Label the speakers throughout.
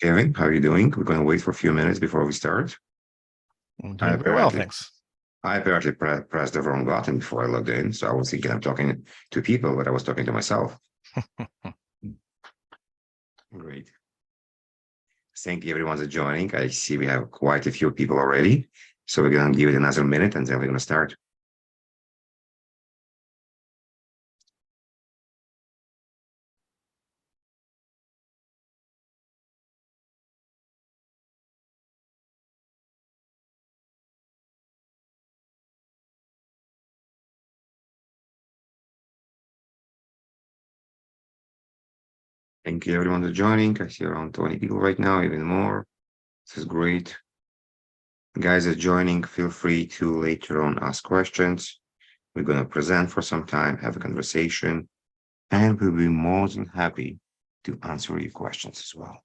Speaker 1: Kevin, how are you doing? We're going to wait for a few minutes before we start.
Speaker 2: I'm
Speaker 1: I
Speaker 2: doing very well,
Speaker 1: apparently,
Speaker 2: thanks.
Speaker 1: I apparently pressed the wrong button before I logged in. So I was thinking I'm talking to people, but I was talking to myself. Great. Thank you everyone for joining. I see we have quite a few people already. So we're going to give it another minute and then we're going to start. Thank you everyone for joining. I see around 20 people right now, even more. This is great. Guys are joining. Feel free to later on ask questions. We're going to present for some time, have a conversation, and we'll be more than happy to answer your questions as well.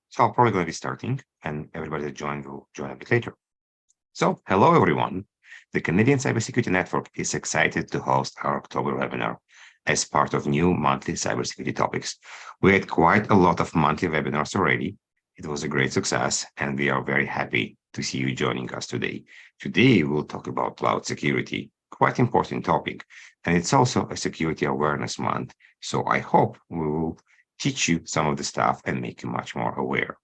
Speaker 1: So I'm probably going to be starting, and everybody that joined will join a bit later. So hello, everyone. The Canadian Cybersecurity Network is excited to host our October webinar as part of new monthly cybersecurity topics. We had quite a lot of monthly webinars already. It was a great success, and we are very happy to see you joining us today. Today, we'll talk about cloud security, quite important topic, and it's also a security awareness month. So I hope we will teach you some of the stuff and make you much more aware.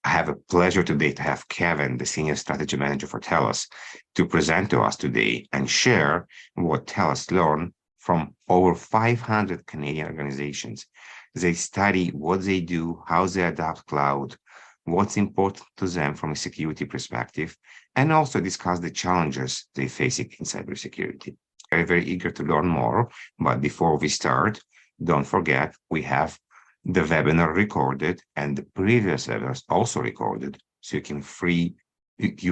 Speaker 1: I have a pleasure today to have Kevin, the Senior Strategy Manager for TELUS, to present to us today and share what TELUS learned from over 500 Canadian organizations. They study what they do, how they adopt cloud, what's important to them from a security perspective, and also discuss the challenges they face in cybersecurity. Very, very eager to learn more. But before we start, don't forget, we have the webinar recorded and the previous webinars also recorded. So you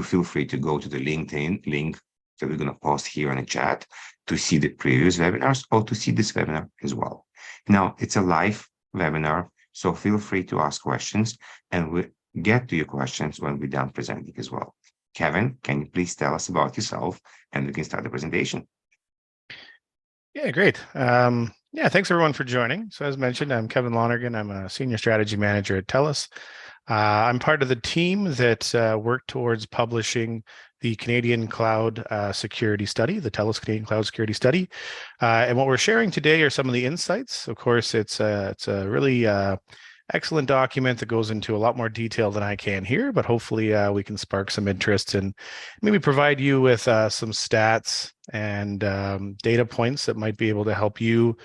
Speaker 1: feel free to go to the LinkedIn link that we're going to post here in the chat to see the previous webinars or to see this webinar as well. Now, it's a live webinar, so feel free to ask questions and we'll get to your questions when we're done presenting as well. Kevin, can you please tell us about yourself and we can start the presentation?
Speaker 2: Yeah, great. Yeah, thanks everyone for joining. So as mentioned, I'm Kevin Lonergan. I'm a Senior Strategy Manager at TELUS. I'm part of the team that worked towards publishing the Canadian Cloud Security Study, the TELUS Canadian Cloud Security Study. And what we're sharing today are some of the insights. Of course, it's a really excellent document that goes into a lot more detail than I can here, but hopefully we can spark some interest and maybe provide you with some stats and data points that might be able to help you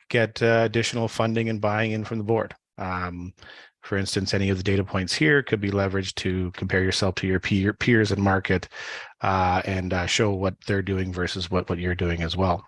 Speaker 2: get additional funding and buying in from the board. For instance, any of the data points here could be leveraged to compare yourself to your peers in market and show what they're doing versus what you're doing as well.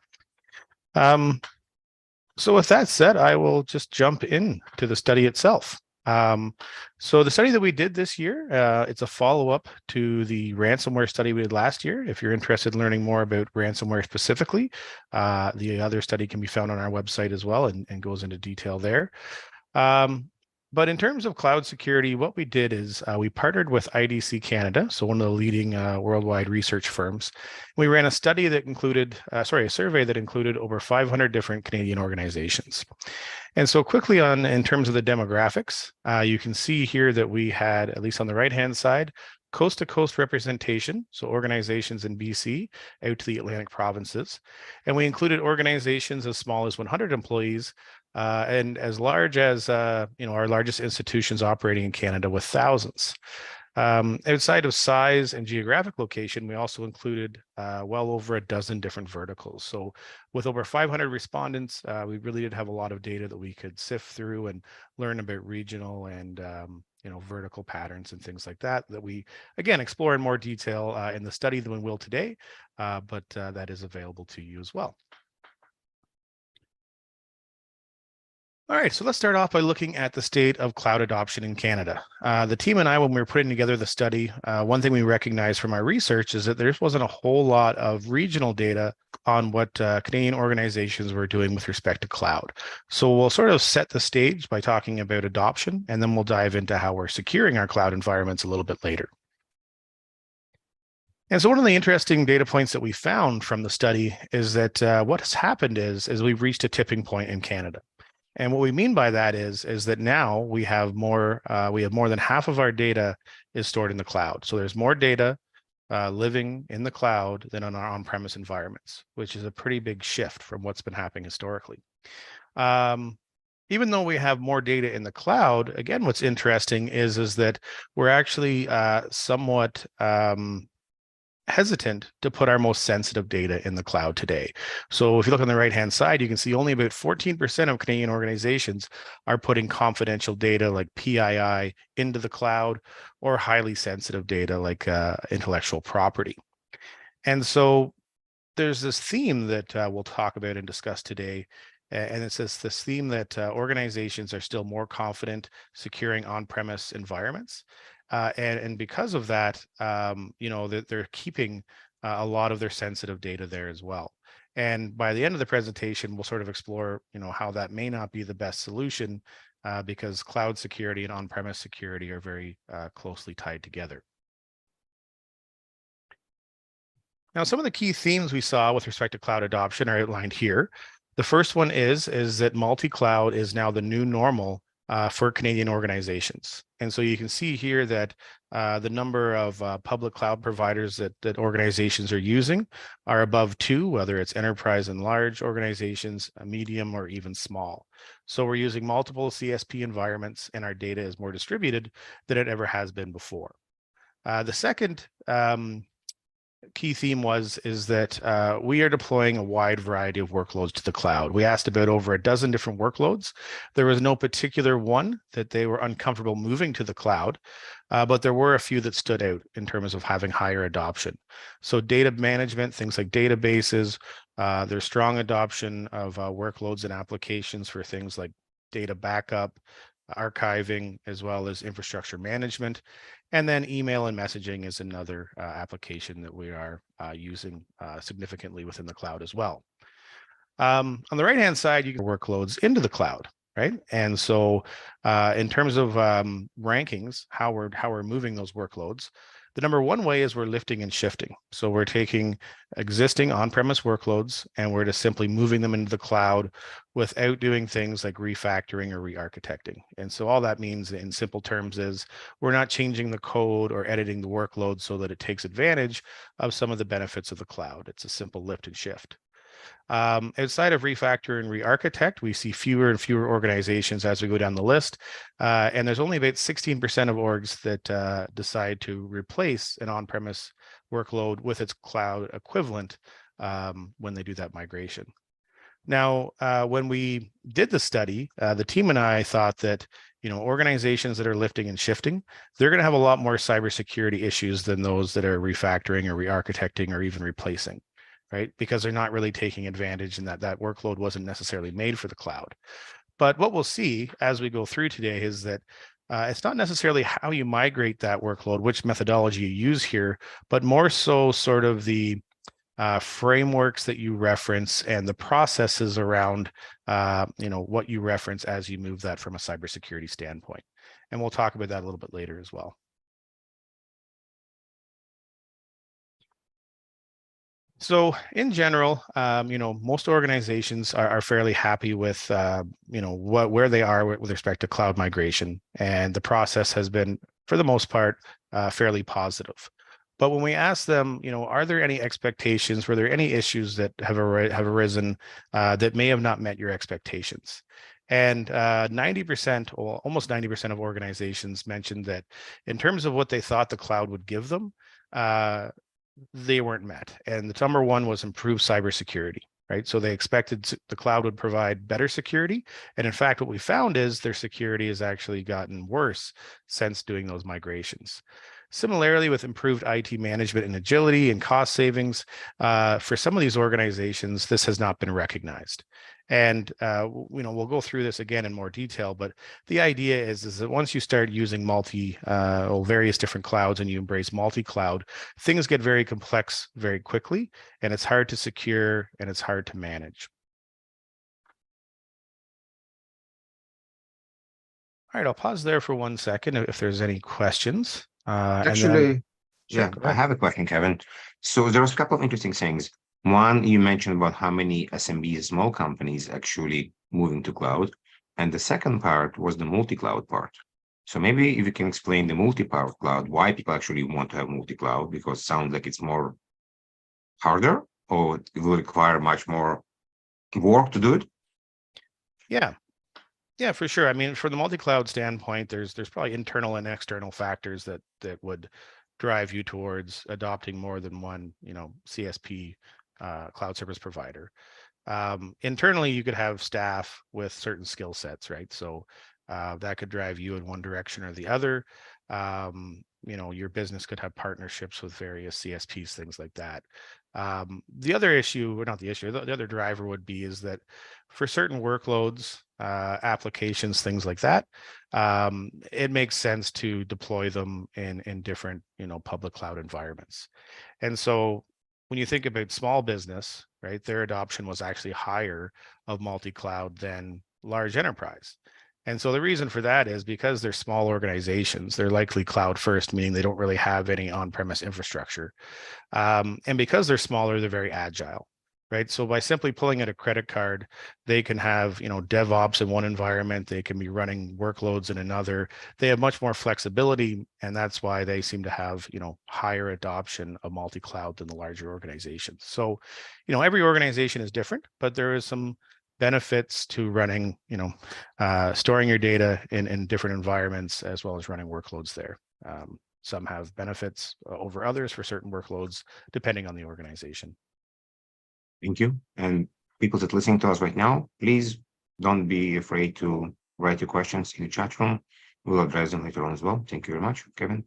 Speaker 2: So with that said, I will just jump into the study itself. So the study that we did this year, it's a follow-up to the ransomware study we did last year. If you're interested in learning more about ransomware specifically, the other study can be found on our website as well and goes into detail there. But in terms of cloud security, what we did is we partnered with IDC Canada, so one of the leading worldwide research firms. We ran a study that included, a survey that included over 500 different Canadian organizations. And so quickly in terms of the demographics, you can see here that we had, at least on the right-hand side, coast-to-coast representation, so organizations in BC out to the Atlantic provinces. And we included organizations as small as 100 employees and as large as our largest institutions operating in Canada with thousands. Outside of size and geographic location, we also included well over a dozen different verticals. So with over 500 respondents, we really did have a lot of data that we could sift through and learn about regional and vertical patterns and things like that we, again, explore in more detail in the study than we will today, but that is available to you as well. All right, so let's start off by looking at the state of cloud adoption in Canada. The team and I, when we were putting together the study, one thing we recognized from our research is that there wasn't a whole lot of regional data on what Canadian organizations were doing with respect to cloud. So we'll sort of set the stage by talking about adoption, and then we'll dive into how we're securing our cloud environments a little bit later. And so one of the interesting data points that we found from the study is that what has happened is we've reached a tipping point in Canada. And what we mean by that is that now we have more than half of our data is stored in the cloud. So there's more data living in the cloud than on our on-premise environments, which is a pretty big shift from what's been happening historically. Even though we have more data in the cloud, again, what's interesting is that we're actually somewhat hesitant to put our most sensitive data in the cloud today. So if you look on the right-hand side, you can see only about 14% of Canadian organizations are putting confidential data like PII into the cloud, or highly sensitive data like intellectual property. And so there's this theme that we'll talk about and discuss today. And it's this theme that organizations are still more confident securing on-premise environments. And because of that, they're keeping a lot of their sensitive data there as well. And by the end of the presentation, we'll sort of explore, how that may not be the best solution because cloud security and on-premise security are very closely tied together. Now, some of the key themes we saw with respect to cloud adoption are outlined here. The first one is that multi-cloud is now the new normal for Canadian organizations. And so you can see here that the number of public cloud providers that organizations are using are above 2, whether it's enterprise and large organizations, medium, or even small. So we're using multiple CSP environments, and our data is more distributed than it ever has been before. The second key theme is that we are deploying a wide variety of workloads to the cloud. We asked about over a dozen different workloads. There was no particular one that they were uncomfortable moving to the cloud, but there were a few that stood out in terms of having higher adoption. So data management, things like databases, there's strong adoption of workloads and applications for things like data backup, archiving, as well as infrastructure management. And then email and messaging is another application that we are using significantly within the cloud as well. On the right-hand side, you can workloads into the cloud, right? And so in terms of rankings, how we're moving those workloads, the number one way is we're lifting and shifting. So we're taking existing on-premise workloads and we're just simply moving them into the cloud without doing things like refactoring or re-architecting. And so all that means in simple terms is we're not changing the code or editing the workload so that it takes advantage of some of the benefits of the cloud. It's a simple lift and shift. Outside of refactor and re-architect, we see fewer and fewer organizations as we go down the list. And there's only about 16% of orgs that decide to replace an on-premise workload with its cloud equivalent when they do that migration. Now, when we did the study, the team and I thought that organizations that are lifting and shifting, they're going to have a lot more cybersecurity issues than those that are refactoring or re-architecting or even replacing, right? Because they're not really taking advantage, and that workload wasn't necessarily made for the cloud. But what we'll see as we go through today is that it's not necessarily how you migrate that workload, which methodology you use here, but more so sort of the frameworks that you reference and the processes around what you reference as you move that from a cybersecurity standpoint. And we'll talk about that a little bit later as well. So in general, most organizations are fairly happy with, where they are with respect to cloud migration. And the process has been, for the most part, fairly positive. But when we ask them, are there any expectations? Were there any issues that have arisen that may have not met your expectations? And 90%, or almost 90% of organizations mentioned that in terms of what they thought the cloud would give them, they weren't met. And the number one was improved cybersecurity, right? So they expected the cloud would provide better security. And in fact, what we found is their security has actually gotten worse since doing those migrations. Similarly, with improved IT management and agility and cost savings, for some of these organizations, this has not been recognized. And we'll go through this again in more detail, but the idea is that once you start using various different clouds and you embrace multi-cloud, things get very complex very quickly, and it's hard to secure and it's hard to manage. All right, I'll pause there for 1 second if there's any questions.
Speaker 1: Actually,
Speaker 2: Sure,
Speaker 1: Yeah,
Speaker 2: go
Speaker 1: I
Speaker 2: ahead.
Speaker 1: have a question, Kevin. So there was a couple of interesting things. One, you mentioned about how many SMBs, small companies, actually moving to cloud, and the second part was the multi-cloud part. So maybe if you can explain the multi-cloud cloud, why people actually want to have multi-cloud, because it sounds like it's more harder or it will require much more work to do it.
Speaker 2: Yeah. Yeah, for sure. I mean, from the multi-cloud standpoint, there's probably internal and external factors that would drive you towards adopting more than one, CSP, cloud service provider. Internally, you could have staff with certain skill sets, right? So that could drive you in one direction or the other. Your business could have partnerships with various CSPs, things like that. The other issue, or not the issue, the other driver would be is that for certain workloads, applications, things like that, it makes sense to deploy them in different, public cloud environments. And so when you think about small business, right, their adoption was actually higher of multi-cloud than large enterprise. And so the reason for that is because they're small organizations, they're likely cloud first, meaning they don't really have any on-premise infrastructure. And because they're smaller, they're very agile, right? So by simply pulling out a credit card, they can have, DevOps in one environment, they can be running workloads in another. They have much more flexibility, and that's why they seem to have, higher adoption of multi-cloud than the larger organizations. So, every organization is different, but there is some benefits to running, storing your data in different environments as well as running workloads there. Some have benefits over others for certain workloads, depending on the organization.
Speaker 1: Thank you. And people that listening to us right now, please don't be afraid to write your questions in the chat room. We'll address them later on as well. Thank you very much, Kevin.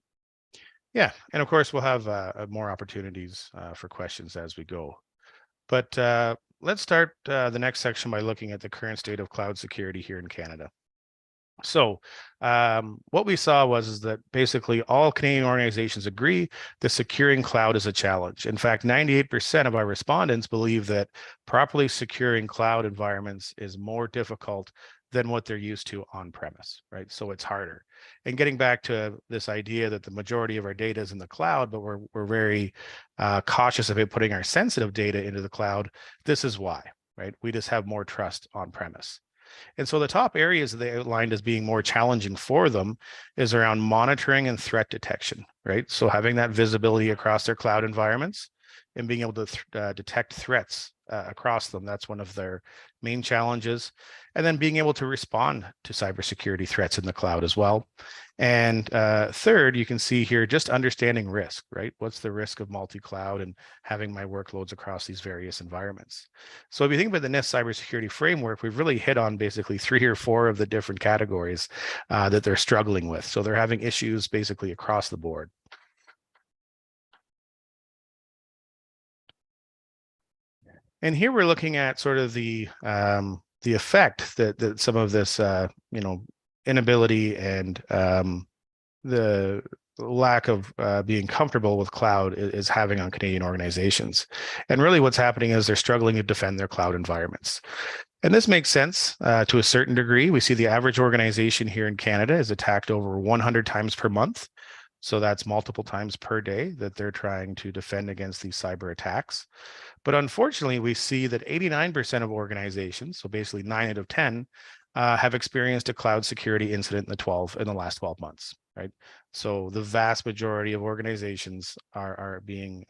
Speaker 2: Yeah, and of course we'll have more opportunities for questions as we go. But let's start the next section by looking at the current state of cloud security here in Canada. So what we saw was that basically all Canadian organizations agree that securing cloud is a challenge. In fact, 98% of our respondents believe that properly securing cloud environments is more difficult than what they're used to on premise, right? So it's harder. And getting back to this idea that the majority of our data is in the cloud, but we're very cautious about putting our sensitive data into the cloud. This is why, right? We just have more trust on premise. And so the top areas that they outlined as being more challenging for them is around monitoring and threat detection, right? So having that visibility across their cloud environments and being able to detect threats across them. That's one of their main challenges. And then being able to respond to cybersecurity threats in the cloud as well. And third, you can see here just understanding risk, right? What's the risk of multi-cloud and having my workloads across these various environments? So if you think about the NIST cybersecurity framework, we've really hit on basically 3 or 4 of the different categories that they're struggling with. So they're having issues basically across the board. And here we're looking at sort of the effect that some of this inability and the lack of being comfortable with cloud is having on Canadian organizations. And really what's happening is they're struggling to defend their cloud environments. And this makes sense to a certain degree. We see the average organization here in Canada is attacked over 100 times per month. So that's multiple times per day that they're trying to defend against these cyber attacks. But unfortunately, we see that 89% of organizations, so basically 9 out of 10, have experienced a cloud security incident in the last 12 months, right? So the vast majority of organizations are being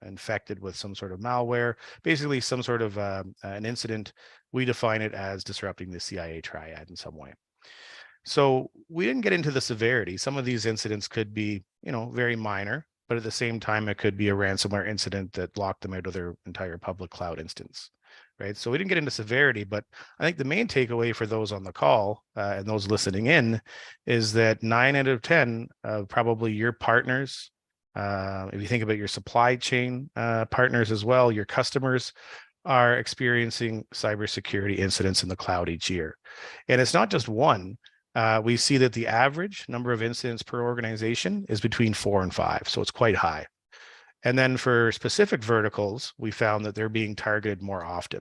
Speaker 2: infected with some sort of malware, basically some sort of an incident. We define it as disrupting the CIA triad in some way. So we didn't get into the severity. Some of these incidents could be, very minor, but at the same time, it could be a ransomware incident that locked them out of their entire public cloud instance, right? So we didn't get into severity, but I think the main takeaway for those on the call and those listening in is that 9 out of 10 of probably your partners, if you think about your supply chain partners as well, your customers are experiencing cybersecurity incidents in the cloud each year. And it's not just one. We see that the average number of incidents per organization is between 4 and 5, so it's quite high. And then for specific verticals, we found that they're being targeted more often.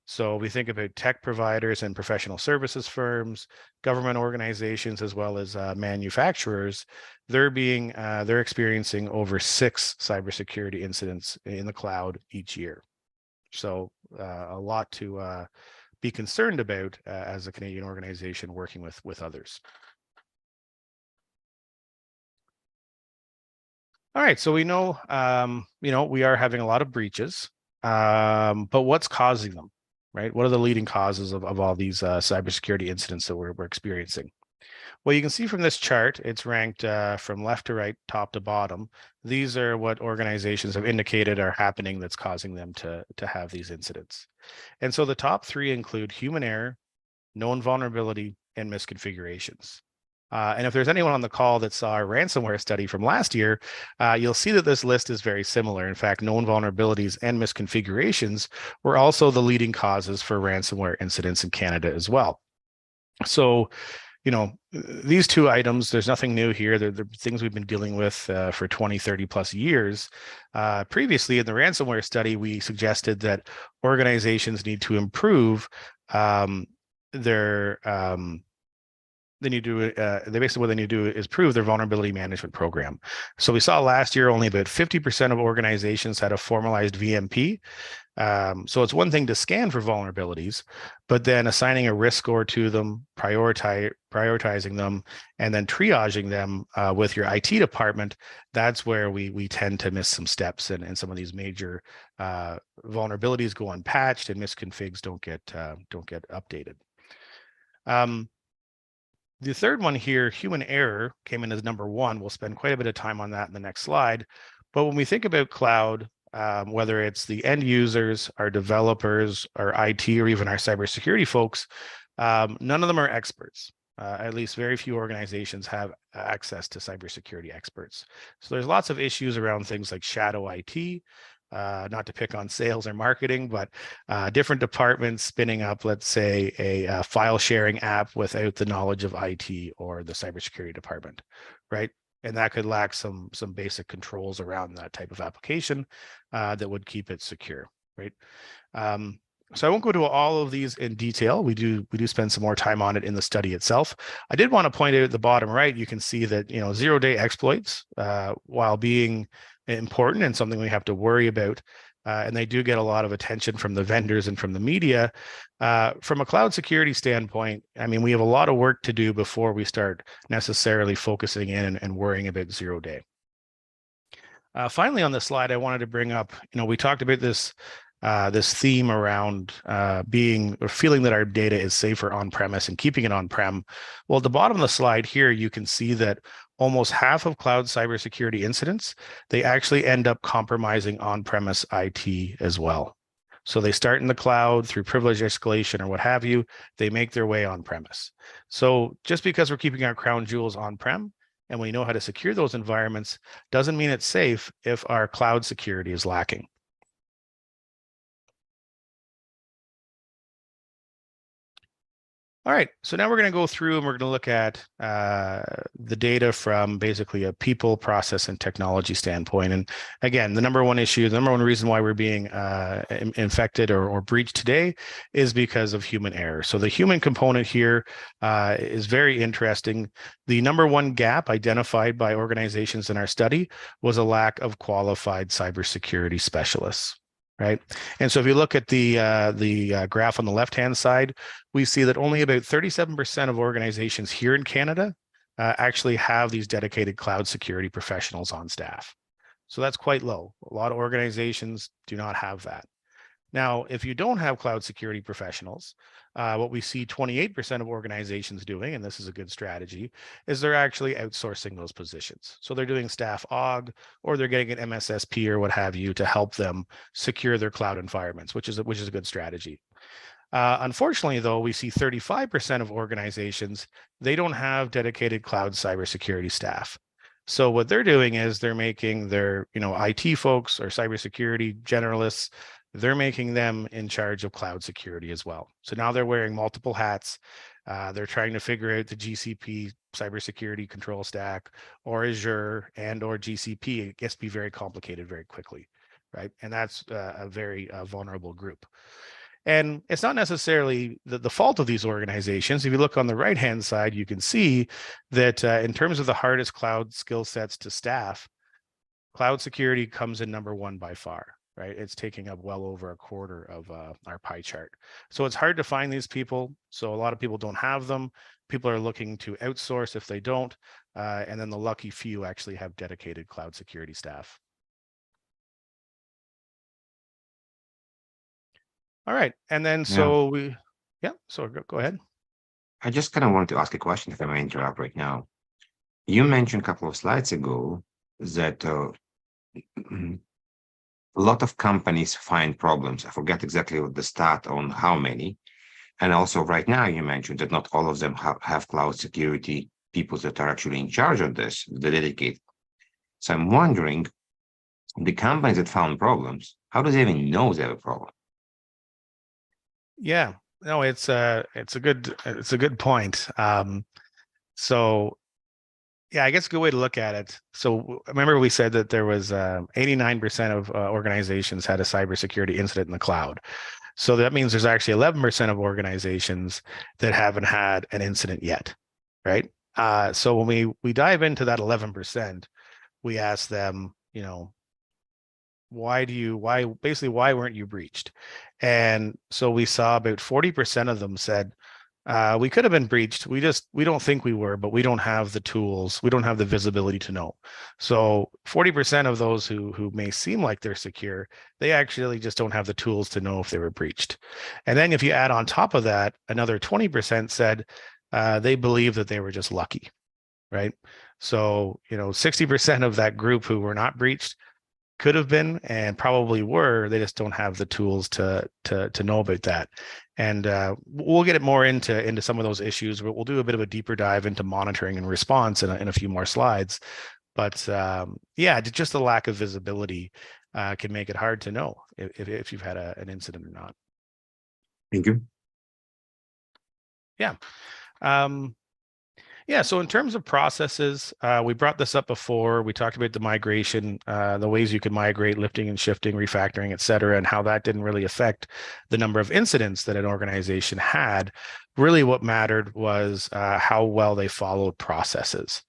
Speaker 2: So we think about tech providers and professional services firms, government organizations, as well as manufacturers. They're experiencing over 6 cybersecurity incidents in the cloud each year. So a lot to be concerned about as a Canadian organization working with others. All right, so we know we are having a lot of breaches, but what's causing them, right? What are the leading causes of all these cybersecurity incidents that we're experiencing? Well, you can see from this chart, it's ranked from left to right, top to bottom. These are what organizations have indicated are happening that's causing them to have these incidents. And so the top 3 include human error, known vulnerability, and misconfigurations. And if there's anyone on the call that saw our ransomware study from last year, you'll see that this list is very similar. In fact, known vulnerabilities and misconfigurations were also the leading causes for ransomware incidents in Canada as well. So, these 2 items, there's nothing new here. They're things we've been dealing with for 20, 30 plus years. Previously, in the ransomware study, we suggested that organizations need to improve their they basically what they need to do is prove their vulnerability management program. So we saw last year only about 50% of organizations had a formalized VMP. So it's one thing to scan for vulnerabilities, but then assigning a risk score to them, prioritizing them, and then triaging them with your IT department. That's where we tend to miss some steps, and some of these major vulnerabilities go unpatched, and misconfigs don't get updated. The third one here, human error, came in as number 1. We'll spend quite a bit of time on that in the next slide. But when we think about cloud, whether it's the end users, our developers, our IT, or even our cybersecurity folks, none of them are experts. At least very few organizations have access to cybersecurity experts. So there's lots of issues around things like shadow IT, not to pick on sales or marketing, but different departments spinning up, let's say, a file sharing app without the knowledge of IT or the cybersecurity department, right? And that could lack some basic controls around that type of application that would keep it secure, right? So I won't go to all of these in detail. We do spend some more time on it in the study itself. I did want to point out at the bottom right, you can see that 0-day exploits, while being important and something we have to worry about, and they do get a lot of attention from the vendors and from the media. From a cloud security standpoint, I mean, we have a lot of work to do before we start necessarily focusing in and worrying about 0-day. Finally, on this slide, I wanted to bring up, we talked about this theme around feeling that our data is safer on premise and keeping it on prem. Well, at the bottom of the slide here, you can see that almost half of cloud cybersecurity incidents, they actually end up compromising on-premise IT as well. So they start in the cloud through privilege escalation or what have you, they make their way on premise. So just because we're keeping our crown jewels on-prem and we know how to secure those environments doesn't mean it's safe if our cloud security is lacking. All right, so now we're going to go through and we're going to look at the data from basically a people, process, and technology standpoint. And again, the number one reason why we're being infected or breached today is because of human error. So the human component here is very interesting. The number one gap identified by organizations in our study was a lack of qualified cybersecurity specialists. Right. And so if you look at the graph on the left-hand side, we see that only about 37% of organizations here in Canada actually have these dedicated cloud security professionals on staff. So that's quite low. A lot of organizations do not have that. Now, if you don't have cloud security professionals, what we see 28% of organizations doing, and this is a good strategy, is they're actually outsourcing those positions. So they're doing staff aug, or they're getting an MSSP or what have you to help them secure their cloud environments, which is a good strategy. Unfortunately, though, we see 35% of organizations, they don't have dedicated cloud cybersecurity staff. So what they're doing is they're making their, IT folks or cybersecurity generalists, they're making them in charge of cloud security as well. So now they're wearing multiple hats. They're trying to figure out the GCP cybersecurity control stack or Azure and or GCP. It gets to be very complicated very quickly, right? And that's a very vulnerable group. And it's not necessarily the fault of these organizations. If you look on the right-hand side, you can see that in terms of the hardest cloud skill sets to staff, cloud security comes in number one by far, right? It's taking up well over a quarter of our pie chart. So it's hard to find these people. So a lot of people don't have them. People are looking to outsource if they don't. And then the lucky few actually have dedicated cloud security staff. All right. And then so go ahead.
Speaker 1: I just kind of wanted to ask a question, if I may interrupt right now. You mentioned a couple of slides ago that a lot of companies find problems. I forget exactly what the stat on how many. And also right now you mentioned that not all of them have cloud security people that are actually in charge of this, the dedicated. So I'm wondering, the companies that found problems, how do they even know they have a problem?
Speaker 2: Yeah, no, it's a good point. So yeah, I guess a good way to look at it. So remember we said that there was 89% of organizations had a cybersecurity incident in the cloud. So that means there's actually 11% of organizations that haven't had an incident yet, right? So when we dive into that 11%, we ask them, why weren't you breached? And so we saw about 40% of them said, we could have been breached. We don't think we were, but we don't have the tools. We don't have the visibility to know. So 40% of those who may seem like they're secure, they actually just don't have the tools to know if they were breached. And then if you add on top of that, another 20% said they believe that they were just lucky, right? So 60% of that group who were not breached could have been and probably were. They just don't have the tools to know about that. And we'll get it more into some of those issues. We'll do a bit of a deeper dive into monitoring and response in a few more slides. But yeah, just the lack of visibility can make it hard to know if you've had an incident or not.
Speaker 1: Thank you.
Speaker 2: Yeah. Yeah, so in terms of processes, we brought this up before. We talked about the migration, the ways you could migrate, lifting and shifting, refactoring, et cetera, and how that didn't really affect the number of incidents that an organization had. Really what mattered was how well they followed processes.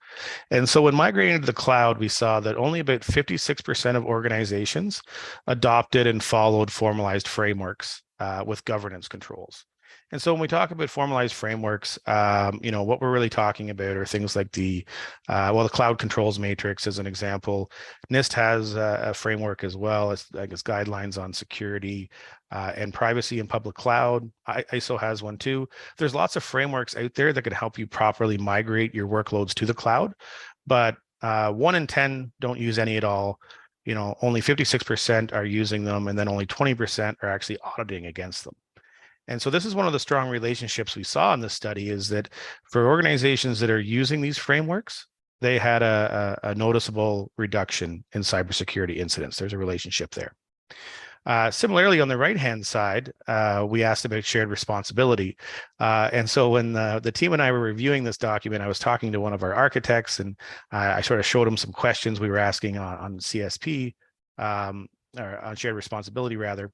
Speaker 2: And so when migrating to the cloud, we saw that only about 56% of organizations adopted and followed formalized frameworks with governance controls. And so when we talk about formalized frameworks, what we're really talking about are things like the cloud controls matrix as an example. NIST has a framework as well as, I guess, guidelines on security and privacy in public cloud. ISO has one too. There's lots of frameworks out there that can help you properly migrate your workloads to the cloud, but 1 in 10 don't use any at all. Only 56% are using them, and then only 20% are actually auditing against them. And so this is one of the strong relationships we saw in this study, is that for organizations that are using these frameworks, they had a noticeable reduction in cybersecurity incidents. There's a relationship there. Similarly, on the right-hand side, we asked about shared responsibility. And so when the team and I were reviewing this document, I was talking to one of our architects, and I sort of showed him some questions we were asking on CSP, or on shared responsibility, rather.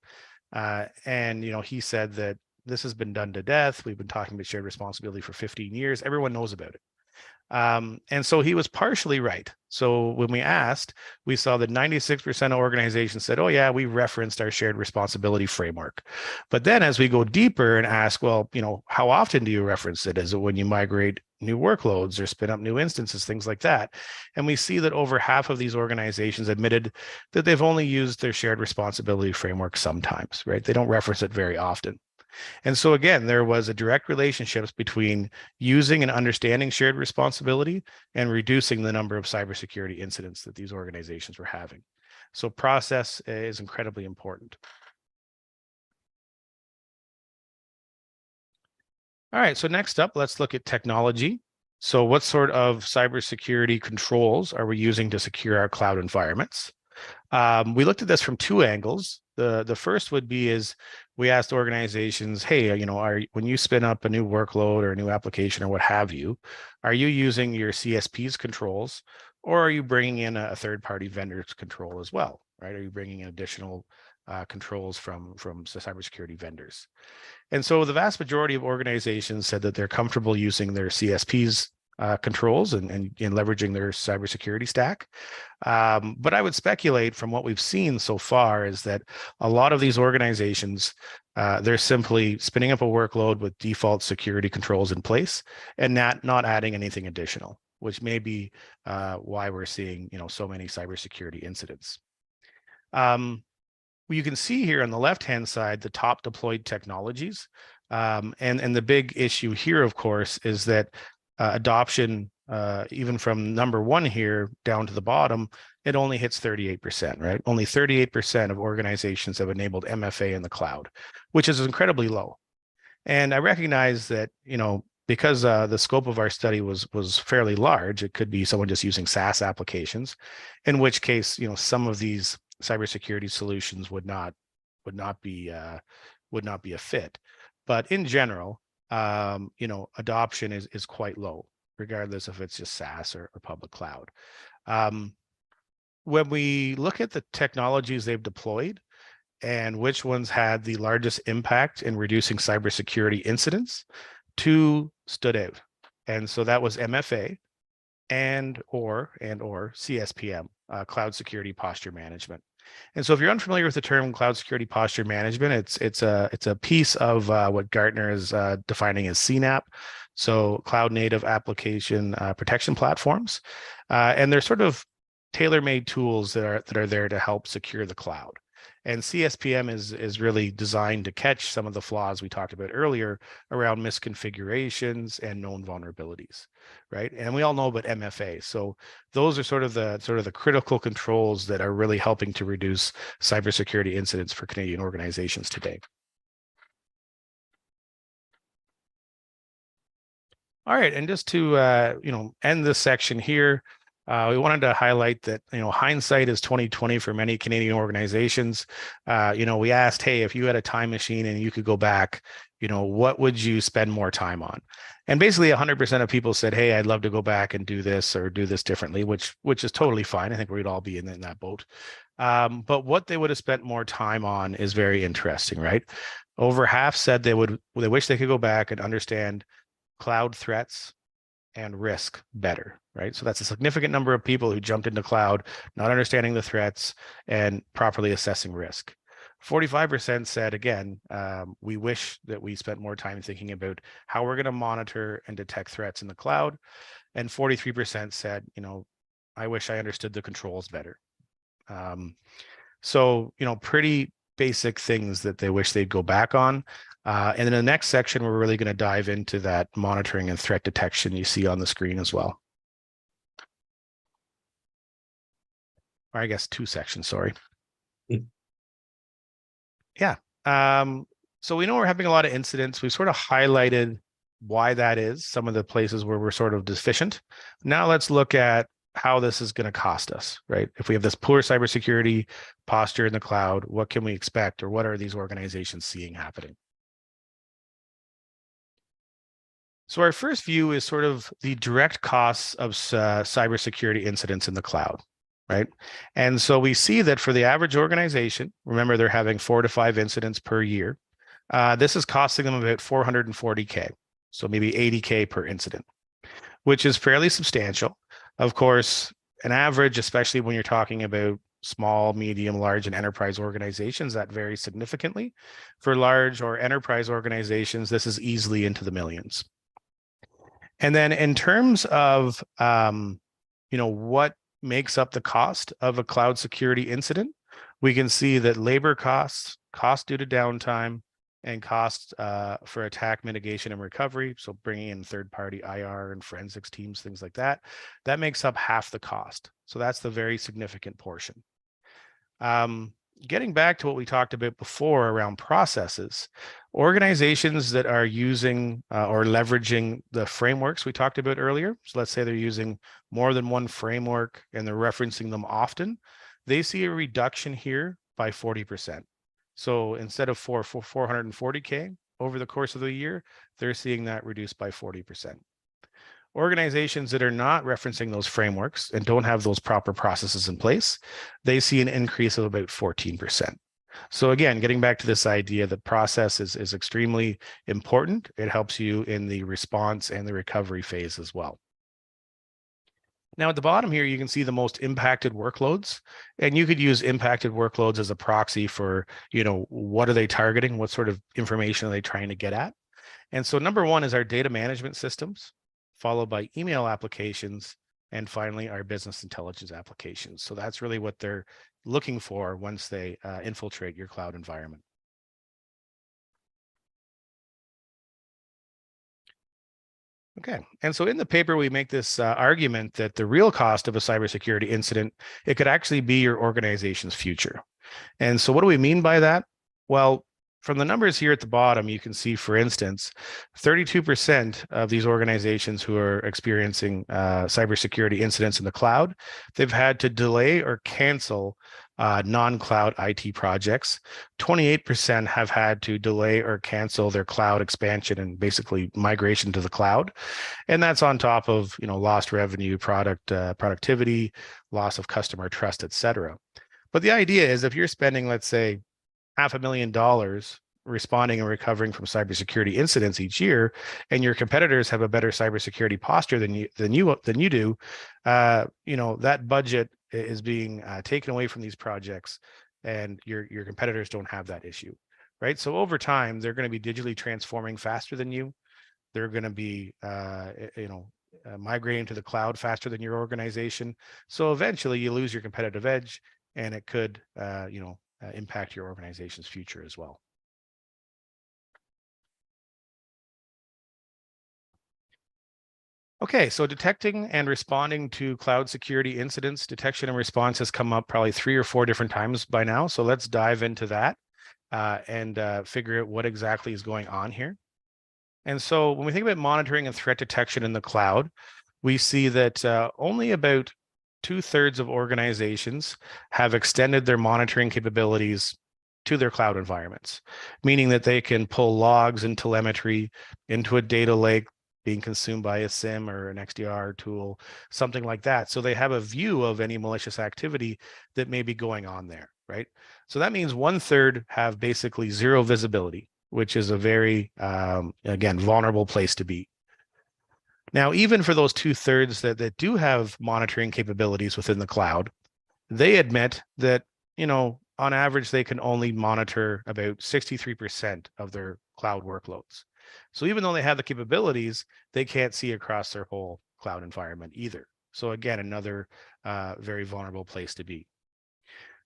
Speaker 2: And he said that this has been done to death. We've been talking about shared responsibility for 15 years. Everyone knows about it. And so he was partially right. So when we asked, we saw that 96% of organizations said, oh yeah, we referenced our shared responsibility framework. But then as we go deeper and ask, well, how often do you reference it? Is it when you migrate new workloads or spin up new instances, things like that? And we see that over half of these organizations admitted that they've only used their shared responsibility framework sometimes, right? They don't reference it very often. And so again, there was a direct relationship between using and understanding shared responsibility and reducing the number of cybersecurity incidents that these organizations were having. So process is incredibly important. All right, so next up, let's look at technology. So what sort of cybersecurity controls are we using to secure our cloud environments? We looked at this from two angles. The first would be is we asked organizations, hey, when you spin up a new workload or a new application or what have you, are you using your CSP's controls, or are you bringing in a third-party vendor's control as well? right? Are you bringing in additional controls from cybersecurity vendors? And so the vast majority of organizations said that they're comfortable using their CSPs controls and leveraging their cybersecurity stack. But I would speculate from what we've seen so far is that a lot of these organizations, they're simply spinning up a workload with default security controls in place and not adding anything additional, which may be why we're seeing so many cybersecurity incidents. You can see here on the left-hand side the top deployed technologies, and the big issue here, of course, is that adoption, even from number one here down to the bottom, it only hits 38%, right? Only 38% of organizations have enabled MFA in the cloud, which is incredibly low. And I recognize that, because the scope of our study was fairly large, it could be someone just using SaaS applications, in which case, some of these cybersecurity solutions would not be a fit. But in general, adoption is quite low, regardless if it's just SaaS or public cloud. When we look at the technologies they've deployed and which ones had the largest impact in reducing cybersecurity incidents, two stood out. And so that was MFA and or CSPM, Cloud Security Posture Management. And so if you're unfamiliar with the term Cloud Security Posture Management, it's a piece of what Gartner is defining as CNAPP, so Cloud Native Application Protection Platforms. And they're sort of tailor-made tools that are there to help secure the cloud. And CSPM is really designed to catch some of the flaws we talked about earlier around misconfigurations and known vulnerabilities, right? And we all know about MFA. So those are sort of the critical controls that are really helping to reduce cybersecurity incidents for Canadian organizations today. All right, and just to end this section here, we wanted to highlight that hindsight is 2020 for many Canadian organizations. We asked, hey, if you had a time machine and you could go back, what would you spend more time on? And basically 100% of people said, hey, I'd love to go back and do this or do this differently, which is totally fine. I think we'd all be in that boat. But what they would have spent more time on is very interesting, right? Over half said they wish they could go back and understand cloud threats and risk better, right? So that's a significant number of people who jumped into cloud, not understanding the threats and properly assessing risk. 45% said, again, we wish that we spent more time thinking about how we're going to monitor and detect threats in the cloud. And 43% said, I wish I understood the controls better. So, pretty basic things that they wish they'd go back on. And in the next section, we're really going to dive into that monitoring and threat detection you see on the screen as well. Or I guess two sections, sorry. Yeah. So we know we're having a lot of incidents. We've sort of highlighted why that is, some of the places where we're sort of deficient. Now let's look at how this is going to cost us, right? If we have this poor cybersecurity posture in the cloud, what can we expect, or what are these organizations seeing happening? So our first view is sort of the direct costs of cybersecurity incidents in the cloud, right? And so we see that for the average organization, remember they're having 4 to 5 incidents per year. This is costing them about $440K, so maybe $80K per incident, which is fairly substantial. Of course, an average, especially when you're talking about small, medium, large, and enterprise organizations, that varies significantly. For large or enterprise organizations, this is easily into the millions. And then in terms of, what makes up the cost of a cloud security incident, we can see that labor costs, cost due to downtime, and cost for attack mitigation and recovery, so bringing in third-party IR and forensics teams, things like that, that makes up half the cost. So that's the very significant portion. Getting back to what we talked about before around processes, organizations that are using or leveraging the frameworks we talked about earlier, so let's say they're using more than one framework and they're referencing them often, they see a reduction here by 40%. So instead of 440K over the course of the year, they're seeing that reduced by 40%. Organizations that are not referencing those frameworks and don't have those proper processes in place, they see an increase of about 14%. So again, getting back to this idea that process is extremely important. It helps you in the response and the recovery phase as well. Now at the bottom here, you can see the most impacted workloads, and you could use impacted workloads as a proxy for, what are they targeting? What sort of information are they trying to get at? And so number one is our data management systems, followed by email applications, and finally our business intelligence applications. So that's really what they're looking for once they infiltrate your cloud environment. Okay, and so in the paper, we make this argument that the real cost of a cybersecurity incident, it could actually be your organization's future. And so what do we mean by that? Well, from the numbers here at the bottom, you can see, for instance, 32% of these organizations who are experiencing cybersecurity incidents in the cloud, they've had to delay or cancel non-cloud IT projects. 28% have had to delay or cancel their cloud expansion and basically migration to the cloud. And that's on top of, lost revenue, productivity, loss of customer trust, et cetera. But the idea is if you're spending, let's say, $500,000 responding and recovering from cybersecurity incidents each year, and your competitors have a better cybersecurity posture than you do, that budget is being taken away from these projects, and your competitors don't have that issue, right? So over time, they're going to be digitally transforming faster than you. They're going to be, migrating to the cloud faster than your organization. So eventually, you lose your competitive edge, and it could, impact your organization's future as well. Okay, so detecting and responding to cloud security incidents, detection and response has come up probably 3 or 4 different times by now. So let's dive into that and figure out what exactly is going on here. And so when we think about monitoring and threat detection in the cloud, we see that only about 2/3 of organizations have extended their monitoring capabilities to their cloud environments, meaning that they can pull logs and telemetry into a data lake being consumed by a SIM or an XDR tool, something like that. So they have a view of any malicious activity that may be going on there, right? So that means 1/3 have basically zero visibility, which is a very, again, vulnerable place to be. Now, even for those 2/3 that do have monitoring capabilities within the cloud, they admit that, on average, they can only monitor about 63% of their cloud workloads. So even though they have the capabilities, they can't see across their whole cloud environment either. So again, another very vulnerable place to be.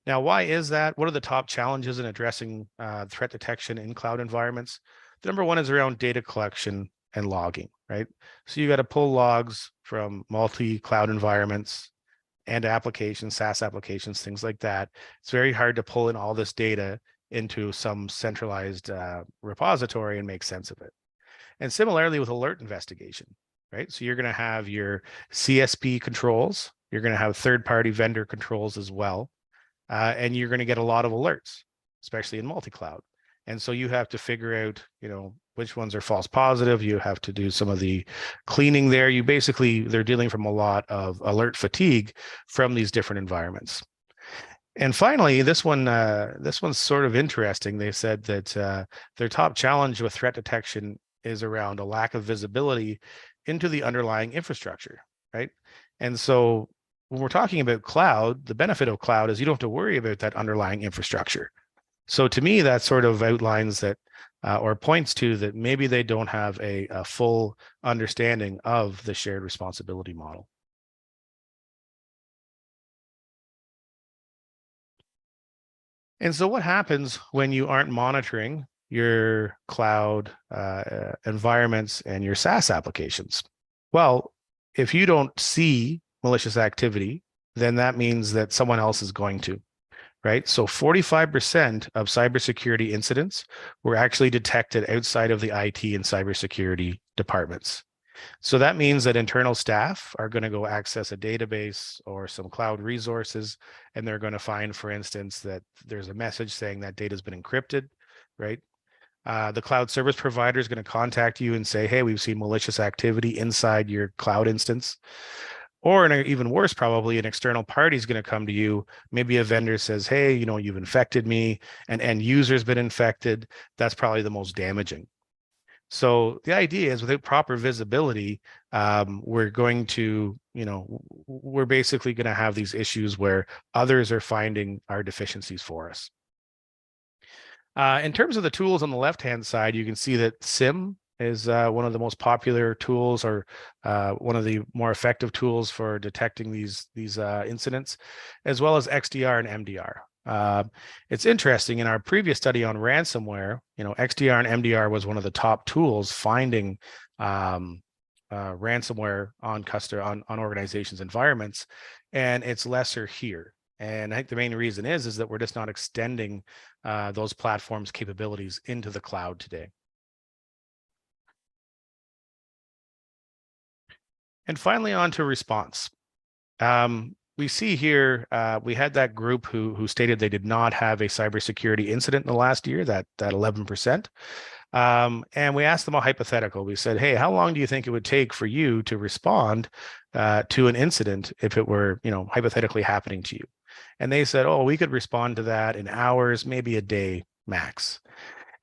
Speaker 2: Now, why is that? What are the top challenges in addressing threat detection in cloud environments? The number one is around data collection and logging, right? So you got to pull logs from multi-cloud environments and applications, SaaS applications, things like that. It's very hard to pull in all this data into some centralized repository and make sense of it. And similarly with alert investigation, right? So you're going to have your CSP controls, you're going to have third-party vendor controls as well, and you're going to get a lot of alerts, especially in multi-cloud. And so you have to figure out, which ones are false positive. You have to do some of the cleaning there. They're dealing from a lot of alert fatigue from these different environments. And finally, this one's sort of interesting. They said that their top challenge with threat detection is around a lack of visibility into the underlying infrastructure, right? And so when we're talking about cloud, the benefit of cloud is you don't have to worry about that underlying infrastructure. So to me, that sort of outlines that or points to that maybe they don't have a full understanding of the shared responsibility model. And so what happens when you aren't monitoring your cloud environments and your SaaS applications? Well, if you don't see malicious activity, then that means that someone else is going to. Right? So 45% of cybersecurity incidents were actually detected outside of the IT and cybersecurity departments. So that means that internal staff are going to go access a database or some cloud resources, and they're going to find, for instance, that there's a message saying that data has been encrypted, right? The cloud service provider is going to contact you and say, hey, we've seen malicious activity inside your cloud instance. Or in even worse, probably an external party is going to come to you. Maybe a vendor says, hey, you've infected me, and end user's been infected. That's probably the most damaging. So the idea is, without proper visibility, we're going to, we're basically going to have these issues where others are finding our deficiencies for us. In terms of the tools on the left-hand side, you can see that SIM is one of the most popular tools, or one of the more effective tools for detecting these incidents, as well as XDR and MDR. It's interesting, in our previous study on ransomware, XDR and MDR was one of the top tools finding ransomware on organizations' environments, and it's lesser here. And I think the main reason is that we're just not extending those platforms' capabilities into the cloud today. And finally, on to response. We see here, we had that group who stated they did not have a cybersecurity incident in the last year, that 11%. And we asked them a hypothetical. We said, hey, how long do you think it would take for you to respond to an incident if it were, hypothetically happening to you? And they said, oh, we could respond to that in hours, maybe a day max.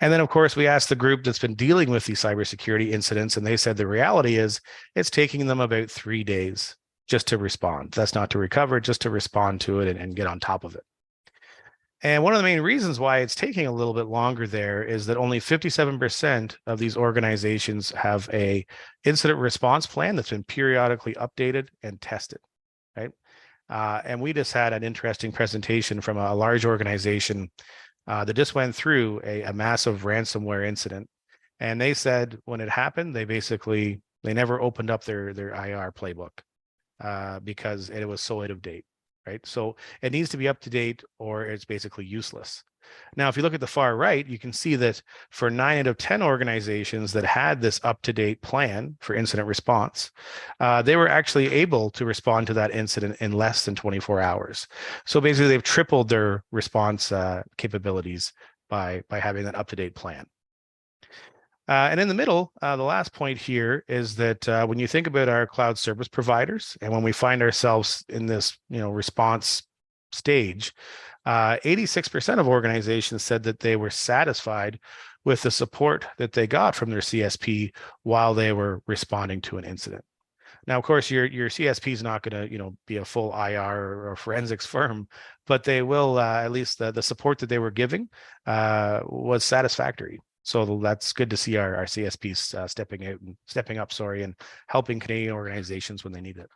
Speaker 2: And then, of course, we asked the group that's been dealing with these cybersecurity incidents, and they said the reality is it's taking them about 3 days just to respond. That's not to recover, just to respond to it and get on top of it. And one of the main reasons why it's taking a little bit longer there is that only 57% of these organizations have a incident response plan that's been periodically updated and tested, right? And we just had an interesting presentation from a large organization that just went through a massive ransomware incident. And they said when it happened, they never opened up their IR playbook because it was so out of date, right? So it needs to be up to date, or it's basically useless. Now, if you look at the far right, you can see that for 9 out of 10 organizations that had this up-to-date plan for incident response, they were actually able to respond to that incident in less than 24 hours. So basically, they've tripled their response capabilities by having that up-to-date plan. And in the middle, the last point here is that when you think about our cloud service providers, and when we find ourselves in this, response stage, 86% of organizations said that they were satisfied with the support that they got from their CSP while they were responding to an incident. Now, of course, your CSP is not going to, be a full IR or forensics firm, but they will, at least the support that they were giving was satisfactory. So that's good to see our CSPs stepping up, and helping Canadian organizations when they need it.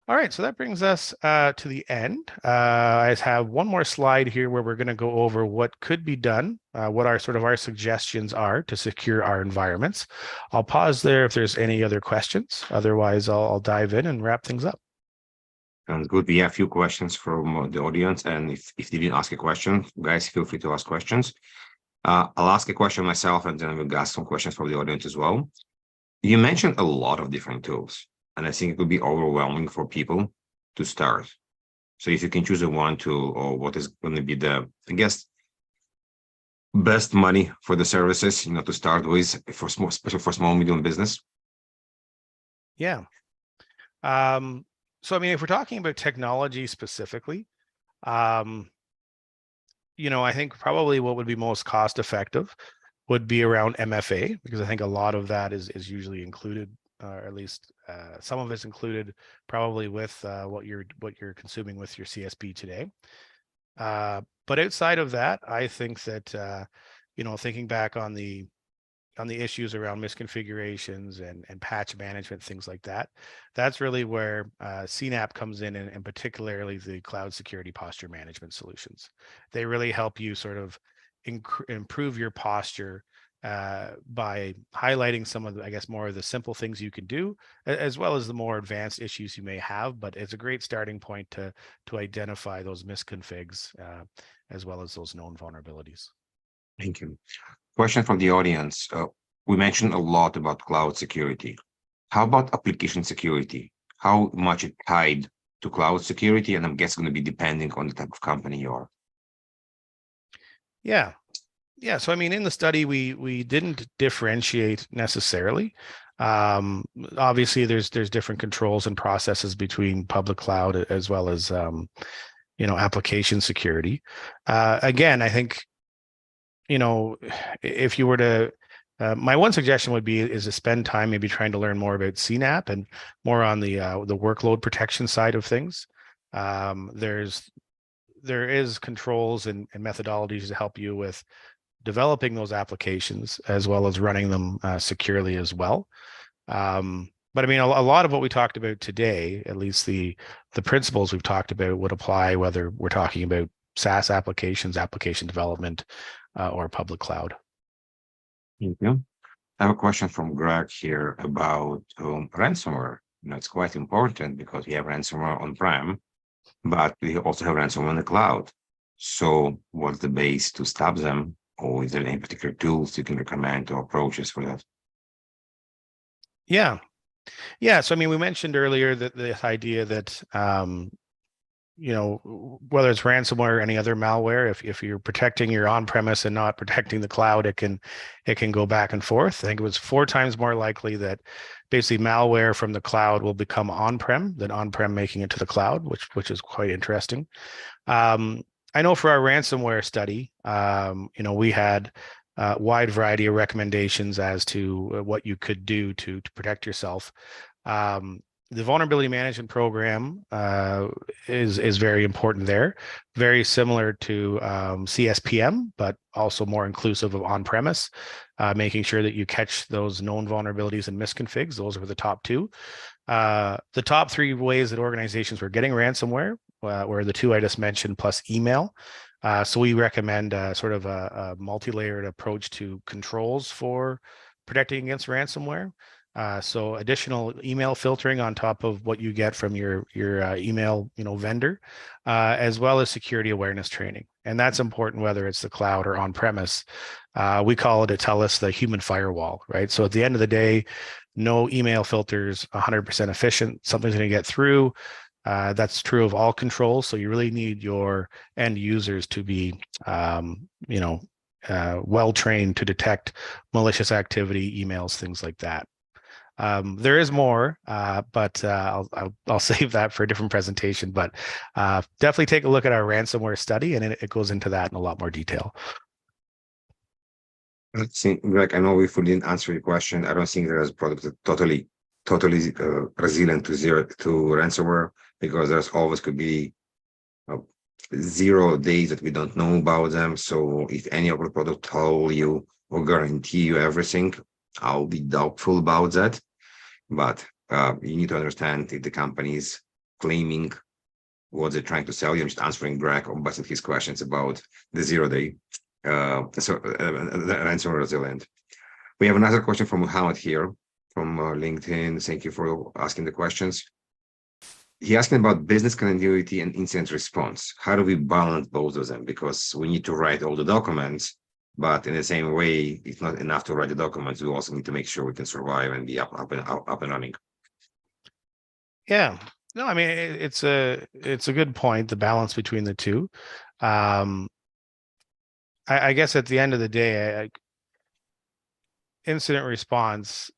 Speaker 2: All right, so that brings us to the end. I have one more slide here where we're going to go over what could be done, what our suggestions are to secure our environments. I'll pause there if there's any other questions. Otherwise, I'll dive in and wrap things up.
Speaker 1: Sounds good. We have a few questions from the audience, and if they didn't ask a question, guys, feel free to ask questions. I'll ask a question myself, and then we'll ask some questions from the audience as well. You mentioned a lot of different tools, and I think it would be overwhelming for people to start. So if you can choose a one tool, or what is going to be the, I guess, best money for the services, to start with, especially for small, medium business.
Speaker 2: Yeah. So, if we're talking about technology specifically, I think probably what would be most cost effective would be around MFA, because I think a lot of that is usually included, or at least some of it's included probably with what you're consuming with your CSP today. But outside of that, I think that thinking back on the issues around misconfigurations and patch management, things like that, that's really where CNAP comes in, and particularly the cloud security posture management solutions. They really help you sort of improve your posture by highlighting some of the, I guess, more of the simple things you can do, as well as the more advanced issues you may have. But it's a great starting point to identify those misconfigs as well as those known vulnerabilities.
Speaker 1: Thank you. Question from the audience. We mentioned a lot about cloud security. How about application security? How much it tied to cloud security? And I'm guessing going to be depending on the type of company you are.
Speaker 2: Yeah. Yeah. So, I mean, in the study, we didn't differentiate necessarily. Obviously, there's different controls and processes between public cloud as well as application security. Again, I think if you were to my one suggestion would be is to spend time maybe trying to learn more about CNAP and more on the workload protection side of things. There is controls and methodologies to help you with developing those applications as well as running them securely as well. But I mean, a lot of what we talked about today, at least the principles we've talked about, would apply whether we're talking about SaaS applications, application development, or public cloud.
Speaker 1: Thank you. I have a question from Greg here about ransomware. It's quite important because we have ransomware on-prem, but we also have ransomware in the cloud. So what's the base to stop them? Or is there any particular tools you can recommend or approaches for that?
Speaker 2: Yeah. So, I mean, we mentioned earlier that this idea that, whether it's ransomware or any other malware, if you're protecting your on-premise and not protecting the cloud, it can go back and forth. I think it was 4 times more likely that basically malware from the cloud will become on-prem than on-prem making it to the cloud, which is quite interesting. I know for our ransomware study, we had a wide variety of recommendations as to what you could do to protect yourself. The vulnerability management program is very important there, very similar to CSPM, but also more inclusive of on-premise, making sure that you catch those known vulnerabilities and misconfigs. Those were the top 2. The top 3 ways that organizations were getting ransomware were the 2 I just mentioned, plus email. So we recommend sort of a multi-layered approach to controls for protecting against ransomware. So additional email filtering on top of what you get from your email vendor, as well as security awareness training. And that's important whether it's the cloud or on-premise. We call it at TELUS the human firewall, right? So at the end of the day, no email filters 100% efficient. Something's going to get through. That's true of all controls. So you really need your end users to be, well trained to detect malicious activity, emails, things like that. There is more, but I'll save that for a different presentation. But definitely take a look at our ransomware study, and it goes into that in a lot more detail.
Speaker 1: Like, I know if we didn't answer your question, I don't think there is a product that totally resilient to ransomware, because there's always could be 0 days that we don't know about them. So if any of the product tell you or guarantee you everything, I'll be doubtful about that. But you need to understand if the company is claiming what they're trying to sell you. I'm just answering Greg or busting his questions about the 0-day ransomware resilient. We have another question from Muhammad here from LinkedIn. Thank you for asking the questions. He asking about business continuity and incident response. How do we balance both of them? Because we need to write all the documents, but in the same way, it's not enough to write the documents. We also need to make sure we can survive and be up and running.
Speaker 2: Yeah, no, I mean, it's a good point, the balance between the two. I guess at the end of the day, incident response,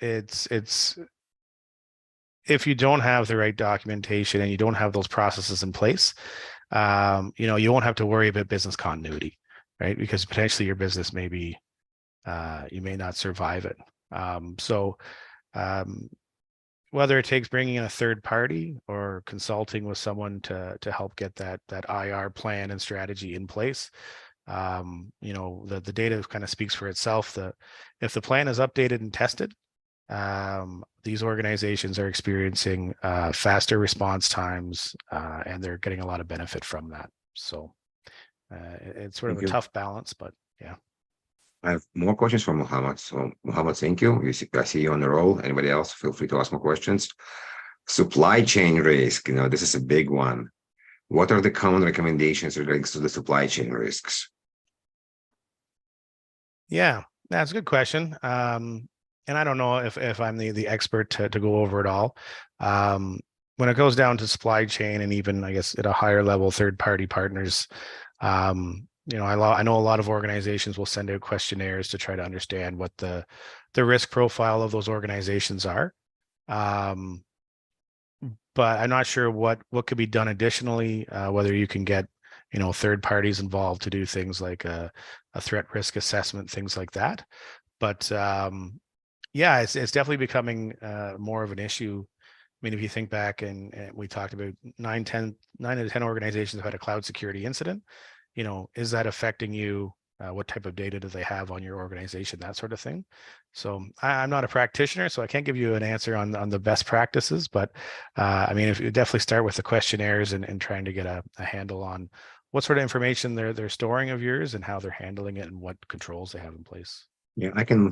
Speaker 2: it's if you don't have the right documentation and you don't have those processes in place, you won't have to worry about business continuity, right? Because potentially your business may be, you may not survive it. Whether it takes bringing in a third party or consulting with someone to help get that IR plan and strategy in place, the data kind of speaks for itself. If the plan is updated and tested, these organizations are experiencing faster response times, and they're getting a lot of benefit from that. So it's sort of a tough balance, but yeah.
Speaker 1: I have more questions from Muhammad. So Muhammad, thank you. I see you on the roll. Anybody else, feel free to ask more questions. Supply chain risk, this is a big one. What are the common recommendations relating to the supply chain risks?
Speaker 2: Yeah, that's a good question. And I don't know if I'm the expert to go over it all. When it goes down to supply chain and even, I guess, at a higher level, third-party partners, I know a lot of organizations will send out questionnaires to try to understand what the risk profile of those organizations are. But I'm not sure what could be done additionally, whether you can get, third parties involved to do things like a threat risk assessment, things like that. But yeah, it's definitely becoming more of an issue. I mean, if you think back and we talked about 9 out of 10 organizations have had a cloud security incident, is that affecting you? What type of data do they have on your organization? That sort of thing. So I'm not a practitioner, so I can't give you an answer on the best practices, but I mean, if you definitely start with the questionnaires and trying to get a handle on what sort of information they're storing of yours and how they're handling it and what controls they have in place.
Speaker 1: Yeah, I can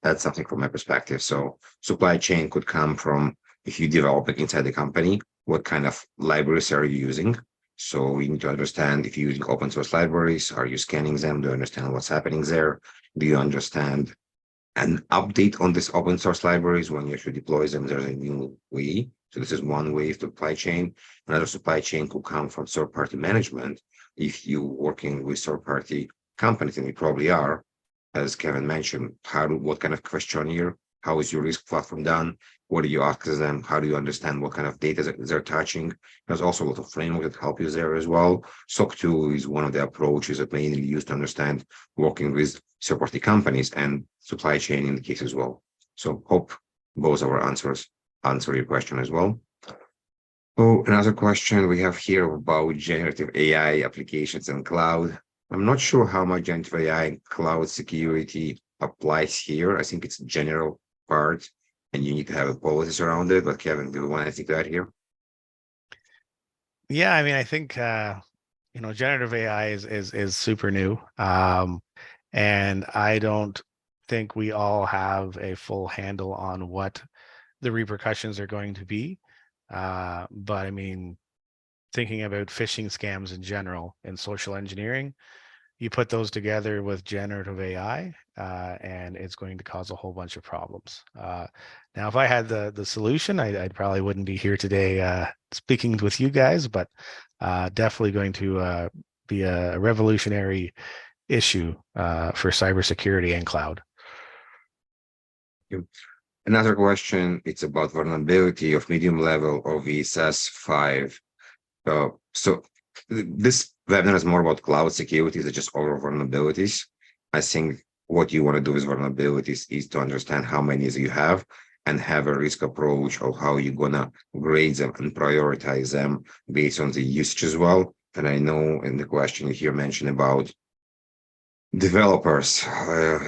Speaker 1: add something from my perspective. So supply chain could come from if you develop it inside the company, what kind of libraries are you using? So we need to understand if you're using open source libraries, are you scanning them? Do you understand what's happening there? Do you understand an update on this open source libraries when you actually deploy them? There's a new way. So this is one way of supply chain. Another supply chain could come from third-party management. If you're working with third-party companies, and you probably are, as Kevin mentioned, what kind of questionnaire, how is your risk platform done? What do you ask them? How do you understand what kind of data they're touching? There's also a lot of frameworks that help you there as well. SOC 2 is one of the approaches that mainly used to understand working with third-party companies and supply chain in the case as well. So hope both our answers answer your question as well. Oh, another question we have here about generative AI applications and cloud. I'm not sure how much generative AI and cloud security applies here. I think it's a general part and you need to have a policies around it. But Kevin, do you want anything to add here?
Speaker 2: Yeah, I mean, I think generative AI is super new, and I don't think we all have a full handle on what the repercussions are going to be. But I mean, thinking about phishing scams in general and social engineering, you put those together with generative AI, and it's going to cause a whole bunch of problems. Now, if I had the solution, I probably wouldn't be here today speaking with you guys, but definitely going to be a revolutionary issue for cybersecurity and cloud.
Speaker 1: Another question, it's about vulnerability of medium level or VSS 5. So this webinar is more about cloud security than just all vulnerabilities. I think what you want to do with vulnerabilities is to understand how many you have and have a risk approach of how you're gonna grade them and prioritize them based on the usage as well. And I know in the question here mentioned about developers.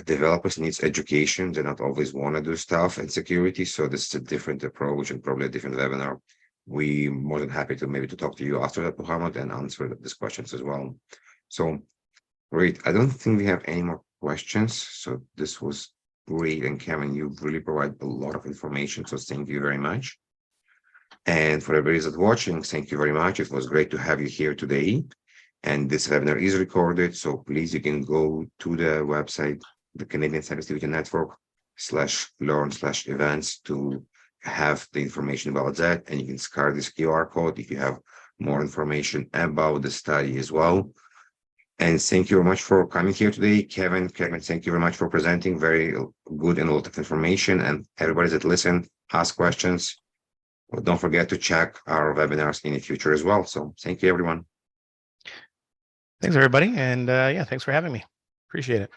Speaker 1: Developers needs education. They not always want to do stuff and security. So this is a different approach and probably a different webinar. We more than happy to maybe to talk to you after that, Muhammad, and answer these questions as well. So great. I don't think we have any more questions. So this was great. And Kevin, you really provide a lot of information. So thank you very much. And for everybody that's watching, thank you very much. It was great to have you here today. And this webinar is recorded. So please, you can go to the website, the Canadian Cybersecurity Network /learn/events to have the information about that. And you can scan this QR code if you have more information about the study as well. And thank you very much for coming here today, Kevin. Kevin, thank you very much for presenting. Very good and a lot of information. And everybody that listened, ask questions. Well, don't forget to check our webinars in the future as well. So thank you, everyone.
Speaker 2: Thanks, everybody. And yeah, thanks for having me. Appreciate it.